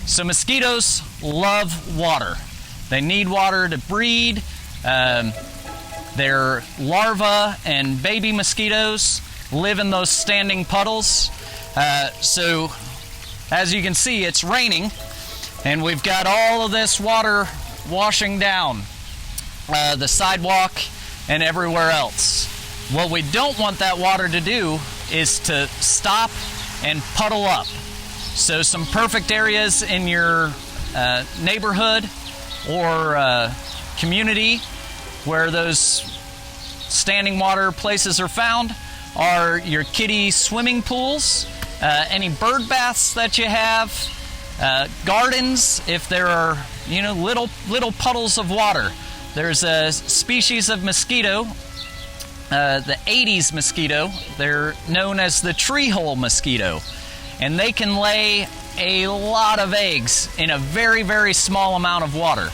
So mosquitoes love water. They need water to breed. Their larvae and baby mosquitoes live in those standing puddles. So as you can see, it's raining and we've got all of this water washing down the sidewalk and everywhere else. What we don't want that water to do is to stop and puddle up. So some perfect areas in your neighborhood or community where those standing water places are found are your kiddie swimming pools, any bird baths that you have, gardens if there are little puddles of water. There's a species of mosquito, the Aedes mosquito. They're known as the tree hole mosquito, and they can lay a lot of eggs in a very, very small amount of water.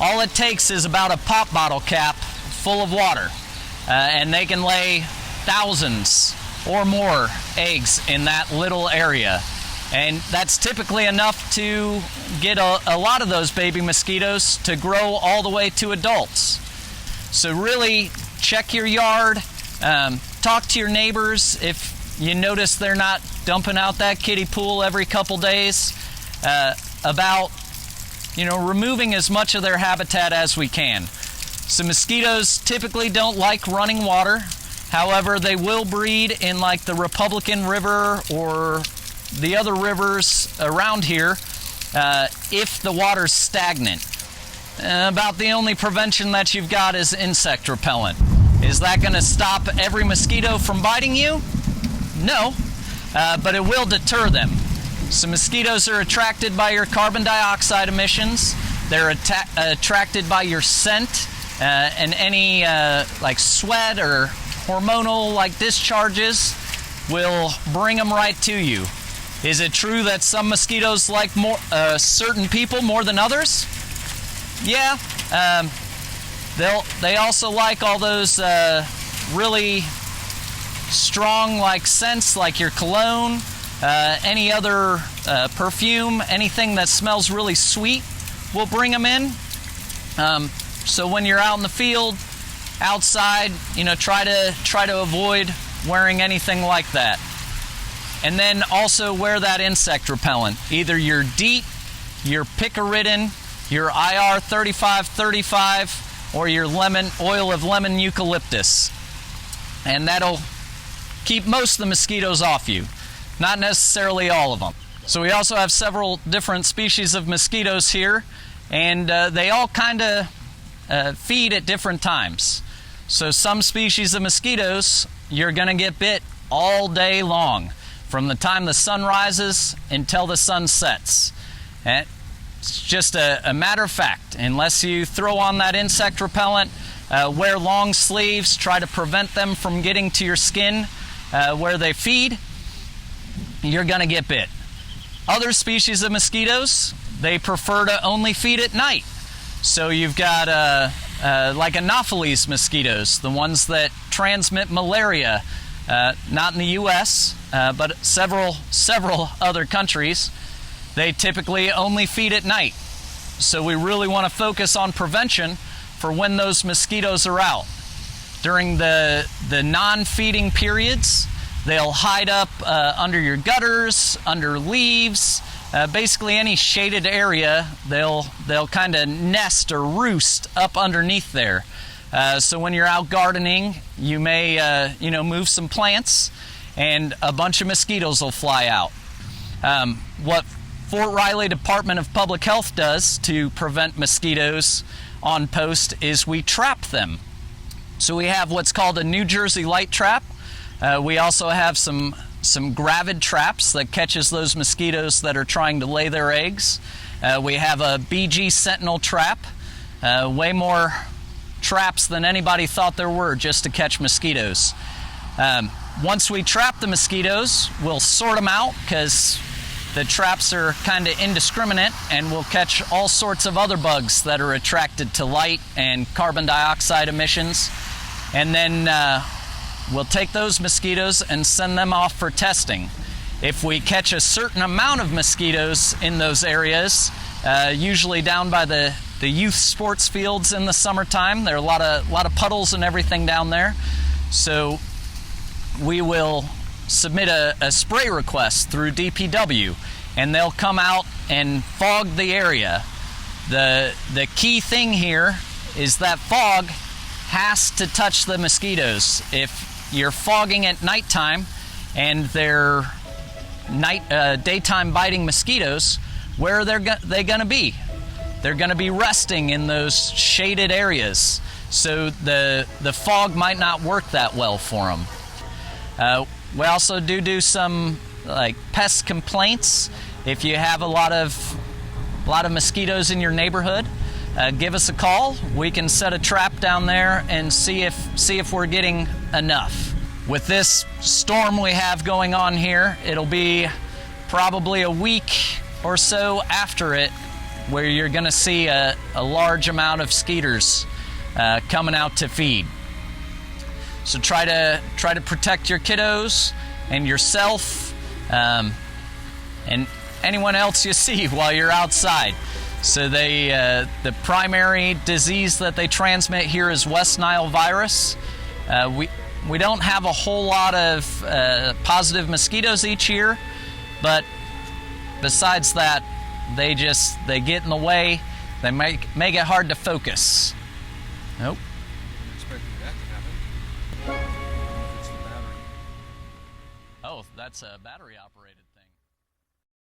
All it takes is about a pop bottle cap full of water, and they can lay thousands or more eggs in that little area. And that's typically enough to get a lot of those baby mosquitoes to grow all the way to adults. So really check your yard, talk to your neighbors if you notice they're not dumping out that kiddie pool every couple days, about removing as much of their habitat as we can. So mosquitoes typically don't like running water. However, they will breed in like the Republican River or the other rivers around here if the water's stagnant. About the only prevention that you've got is insect repellent. Is that going to stop every mosquito from biting you? No, but it will deter them. So mosquitoes are attracted by your carbon dioxide emissions. They're attracted by your scent and any like sweat or hormonal like discharges will bring them right to you. Is it true that some mosquitoes like certain people more than others? Yeah. They also like all those really strong like scents like your cologne, any other perfume, anything that smells really sweet will bring them in. So when you're out in the field, outside, try to avoid wearing anything like that. And then also wear that insect repellent, either your DEET, your picaridin, your IR 3535, or your oil of lemon eucalyptus. And that'll keep most of the mosquitoes off you, not necessarily all of them. So we also have several different species of mosquitoes here, and they all kind of feed at different times. So some species of mosquitoes, you're going to get bit all day long, from the time the sun rises until the sun sets. And it's just a matter of fact. Unless you throw on that insect repellent, wear long sleeves, try to prevent them from getting to your skin where they feed, you're going to get bit. Other species of mosquitoes, they prefer to only feed at night. So you've got like Anopheles mosquitoes, the ones that transmit malaria, not in the U.S., but several other countries. They typically only feed at night. So we really want to focus on prevention for when those mosquitoes are out. During the non-feeding periods, they'll hide up under your gutters, under leaves, basically any shaded area. They'll kind of nest or roost up underneath there. So when you're out gardening, you may move some plants, and a bunch of mosquitoes will fly out. What Fort Riley Department of Public Health does to prevent mosquitoes on post is we trap them. So we have what's called a New Jersey light trap. We also have some gravid traps that catches those mosquitoes that are trying to lay their eggs. We have a BG Sentinel trap, way more traps than anybody thought there were just to catch mosquitoes. Once we trap the mosquitoes, we'll sort them out because the traps are kind of indiscriminate, and we'll catch all sorts of other bugs that are attracted to light and carbon dioxide emissions. And then we'll take those mosquitoes and send them off for testing. If we catch a certain amount of mosquitoes in those areas, usually down by the youth sports fields in the summertime, there are a lot of puddles and everything down there. So we will submit a spray request through DPW, and they'll come out and fog the area. The key thing here is that fog has to touch the mosquitoes. If you're fogging at nighttime and they're daytime biting mosquitoes, where are they going to be? They're going to be resting in those shaded areas. So the fog might not work that well for them. We also do some like pest complaints. If you have a lot of mosquitoes in your neighborhood, give us a call. We can set a trap down there and see if we're getting enough. With this storm we have going on here, it'll be probably a week or so after it where you're going to see a large amount of skeeters coming out to feed. So try to protect your kiddos and yourself and anyone else you see while you're outside. So the primary disease that they transmit here is West Nile virus. We don't have a whole lot of positive mosquitoes each year, but besides that, they get in the way. They make it hard to focus. Nope. Expecting that to happen. It's the battery. Oh, that's a battery operated.